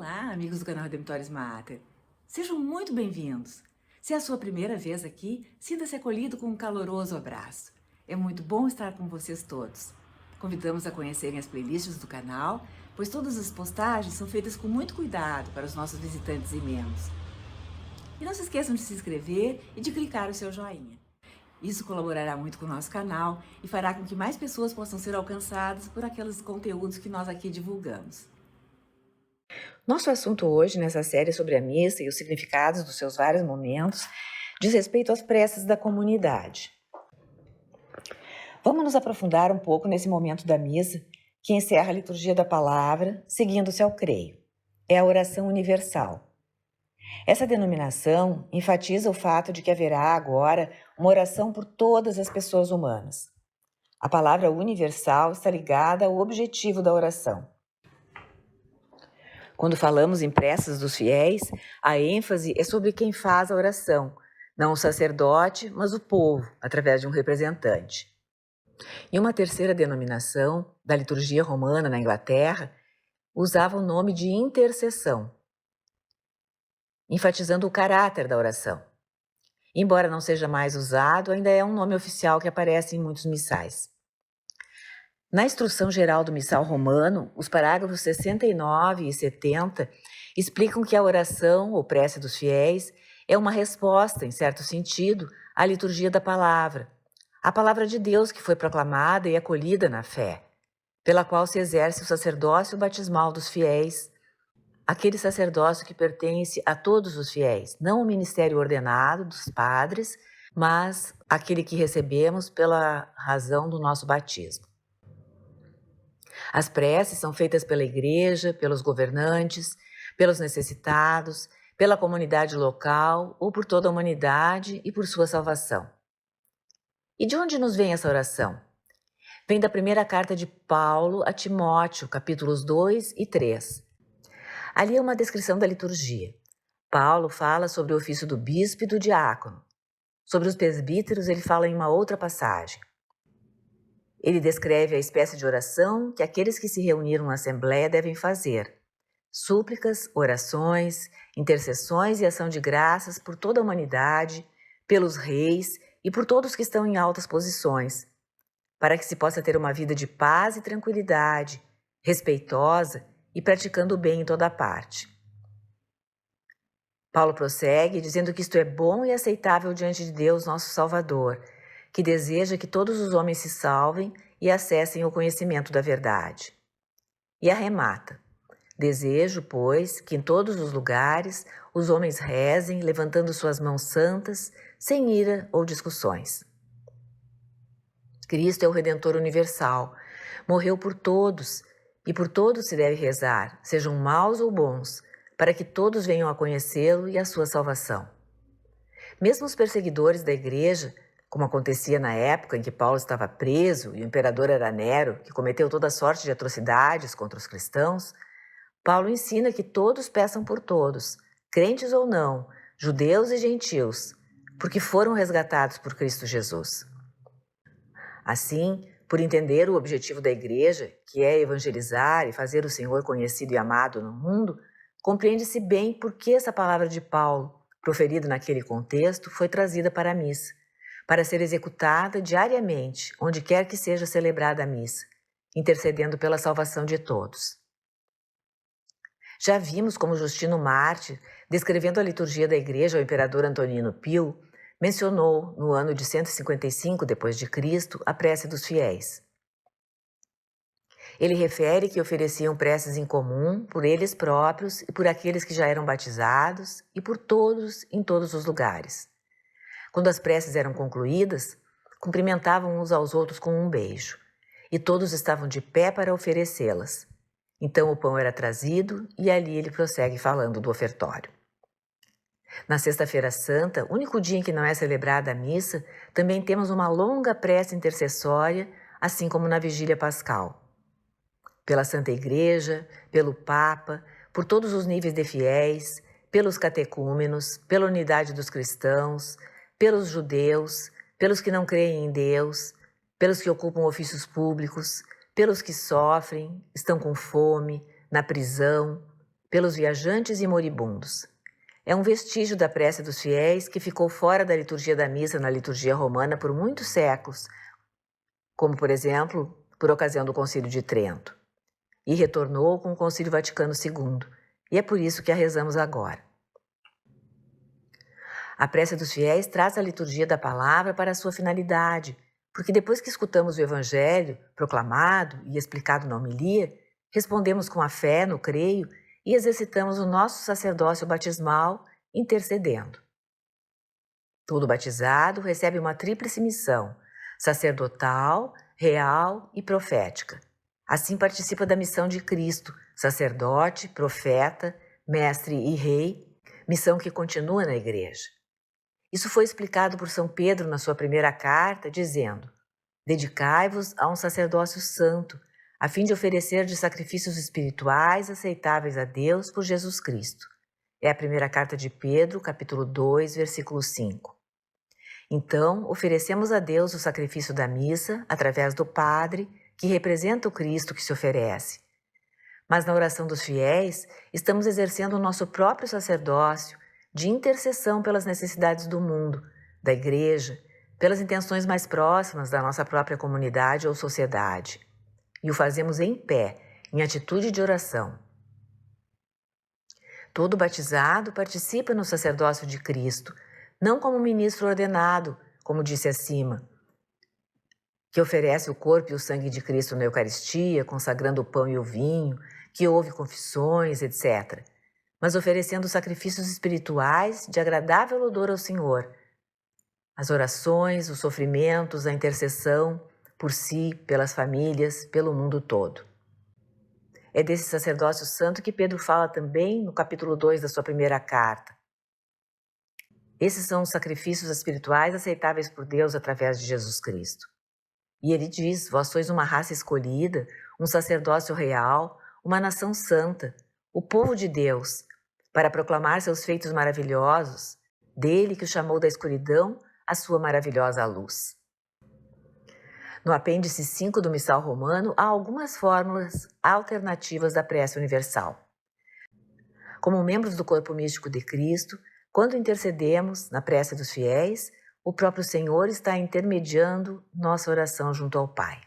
Olá, amigos do canal Redemptoris Mater. Sejam muito bem-vindos. Se é a sua primeira vez aqui, sinta-se acolhido com um caloroso abraço. É muito bom estar com vocês todos. Convidamos a conhecerem as playlists do canal, pois todas as postagens são feitas com muito cuidado para os nossos visitantes e membros. E não se esqueçam de se inscrever e de clicar o seu joinha. Isso colaborará muito com o nosso canal e fará com que mais pessoas possam ser alcançadas por aqueles conteúdos que nós aqui divulgamos. Nosso assunto hoje, nessa série sobre a missa e os significados dos seus vários momentos, diz respeito às preces da comunidade. Vamos nos aprofundar um pouco nesse momento da missa, que encerra a liturgia da palavra, seguindo-se ao creio. É a oração universal. Essa denominação enfatiza o fato de que haverá agora uma oração por todas as pessoas humanas. A palavra universal está ligada ao objetivo da oração. Quando falamos em preces dos fiéis, a ênfase é sobre quem faz a oração, não o sacerdote, mas o povo, através de um representante. E uma terceira denominação, da liturgia romana na Inglaterra, usava o nome de intercessão, enfatizando o caráter da oração. Embora não seja mais usado, ainda é um nome oficial que aparece em muitos missais. Na instrução geral do missal romano, os parágrafos 69 e 70 explicam que a oração ou prece dos fiéis é uma resposta, em certo sentido, à liturgia da palavra, a palavra de Deus que foi proclamada e acolhida na fé, pela qual se exerce o sacerdócio batismal dos fiéis, aquele sacerdócio que pertence a todos os fiéis, não o ministério ordenado dos padres, mas aquele que recebemos pela razão do nosso batismo. As preces são feitas pela igreja, pelos governantes, pelos necessitados, pela comunidade local ou por toda a humanidade e por sua salvação. E de onde nos vem essa oração? Vem da primeira carta de Paulo a Timóteo, capítulos 2 e 3. Ali é uma descrição da liturgia. Paulo fala sobre o ofício do bispo e do diácono. Sobre os presbíteros ele fala em uma outra passagem. Ele descreve a espécie de oração que aqueles que se reuniram na Assembleia devem fazer. Súplicas, orações, intercessões e ação de graças por toda a humanidade, pelos reis e por todos que estão em altas posições, para que se possa ter uma vida de paz e tranquilidade, respeitosa e praticando o bem em toda parte. Paulo prossegue dizendo que isto é bom e aceitável diante de Deus, nosso Salvador, que deseja que todos os homens se salvem e acessem o conhecimento da verdade. E arremata: desejo, pois, que em todos os lugares os homens rezem, levantando suas mãos santas, sem ira ou discussões. Cristo é o Redentor universal, morreu por todos, e por todos se deve rezar, sejam maus ou bons, para que todos venham a conhecê-lo e a sua salvação. Mesmo os perseguidores da igreja, como acontecia na época em que Paulo estava preso e o imperador era Nero, que cometeu toda sorte de atrocidades contra os cristãos, Paulo ensina que todos peçam por todos, crentes ou não, judeus e gentios, porque foram resgatados por Cristo Jesus. Assim, por entender o objetivo da igreja, que é evangelizar e fazer o Senhor conhecido e amado no mundo, compreende-se bem por que essa palavra de Paulo, proferida naquele contexto, foi trazida para a missa, para ser executada diariamente, onde quer que seja celebrada a missa, intercedendo pela salvação de todos. Já vimos como Justino Mártir, descrevendo a liturgia da igreja ao imperador Antonino Pio, mencionou, no ano de 155 d.C., a prece dos fiéis. Ele refere que ofereciam preces em comum por eles próprios e por aqueles que já eram batizados e por todos em todos os lugares. Quando as preces eram concluídas, cumprimentavam uns aos outros com um beijo, e todos estavam de pé para oferecê-las. Então o pão era trazido e ali ele prossegue falando do ofertório. Na Sexta-feira Santa, único dia em que não é celebrada a missa, também temos uma longa prece intercessória, assim como na Vigília Pascal. Pela Santa Igreja, pelo Papa, por todos os níveis de fiéis, pelos catecúmenos, pela unidade dos cristãos, pelos judeus, pelos que não creem em Deus, pelos que ocupam ofícios públicos, pelos que sofrem, estão com fome, na prisão, pelos viajantes e moribundos. É um vestígio da prece dos fiéis que ficou fora da liturgia da missa na liturgia romana por muitos séculos, como, por exemplo, por ocasião do Concílio de Trento, e retornou com o Concílio Vaticano II, e é por isso que a rezamos agora. A prece dos fiéis traz a liturgia da palavra para a sua finalidade, porque depois que escutamos o Evangelho proclamado e explicado na homilia, respondemos com a fé no creio e exercitamos o nosso sacerdócio batismal intercedendo. Todo batizado recebe uma tríplice missão, sacerdotal, real e profética. Assim participa da missão de Cristo, sacerdote, profeta, mestre e rei, missão que continua na Igreja. Isso foi explicado por São Pedro na sua primeira carta, dizendo: dedicai-vos a um sacerdócio santo, a fim de oferecer de sacrifícios espirituais aceitáveis a Deus por Jesus Cristo. É a primeira carta de Pedro, capítulo 2, versículo 5. Então, oferecemos a Deus o sacrifício da missa através do Padre, que representa o Cristo que se oferece. Mas na oração dos fiéis, estamos exercendo o nosso próprio sacerdócio de intercessão pelas necessidades do mundo, da Igreja, pelas intenções mais próximas da nossa própria comunidade ou sociedade. E o fazemos em pé, em atitude de oração. Todo batizado participa no sacerdócio de Cristo, não como ministro ordenado, como disse acima, que oferece o corpo e o sangue de Cristo na Eucaristia, consagrando o pão e o vinho, que ouve confissões, etc., mas oferecendo sacrifícios espirituais de agradável odor ao Senhor. As orações, os sofrimentos, a intercessão por si, pelas famílias, pelo mundo todo. É desse sacerdócio santo que Pedro fala também no capítulo 2 da sua primeira carta. Esses são os sacrifícios espirituais aceitáveis por Deus através de Jesus Cristo. E ele diz: vós sois uma raça escolhida, um sacerdócio real, uma nação santa, o povo de Deus, para proclamar seus feitos maravilhosos, dele que o chamou da escuridão à sua maravilhosa luz. No apêndice 5 do Missal Romano há algumas fórmulas alternativas da prece universal. Como membros do corpo místico de Cristo, quando intercedemos na prece dos fiéis, o próprio Senhor está intermediando nossa oração junto ao Pai.